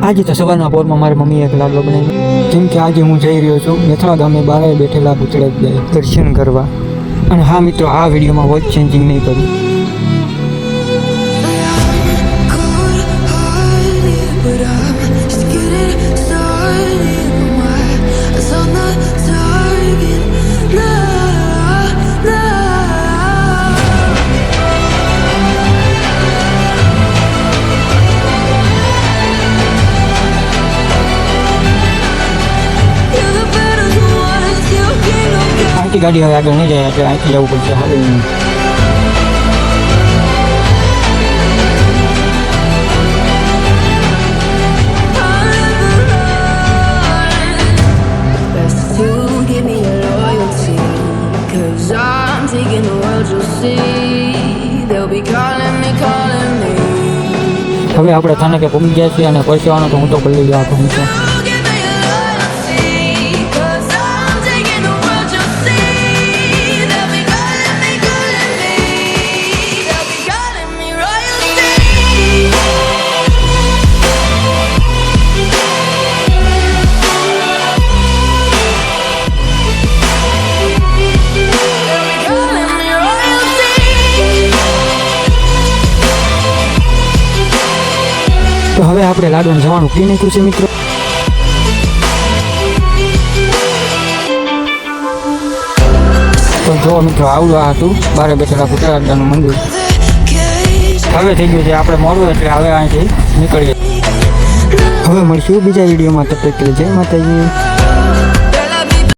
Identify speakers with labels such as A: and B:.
A: આજે તો સવારના પોરમાં મારી મમ્મીએ એક લાડવો બનાવ્યો, કેમ કે આજે હું જઈ રહ્યો છું મેથળા ગામે બારે બેઠેલા ભૂતળાજ દર્શન કરવા. અને હા મિત્રો, આ વિડીયોમાં વોચ ચેન્જિંગ નહીં કરું. ગાડી હવે આગળ નહીં જાય એટલે અહીંથી જવું પડશે. હવે આપણે થાનકે પહોંચી ગયા છીએ અને પરસેવાનો તો હું તો પલ્લી ગયો હતો. તો હવે આપણે લાડવાનું જવાનું પી નાખ્યું છે મિત્રો. તો જો મિત્રો, આવડું આ હતું બારે બેઠેલા ભૂતળાનું મંદિર. હવે થઈ ગયું છે આપણે મોડું, એટલે હવે અહીંથી નીકળીએ. હવે મળશું બીજા વિડીયોમાં. તબ તક કે જય માતાજી.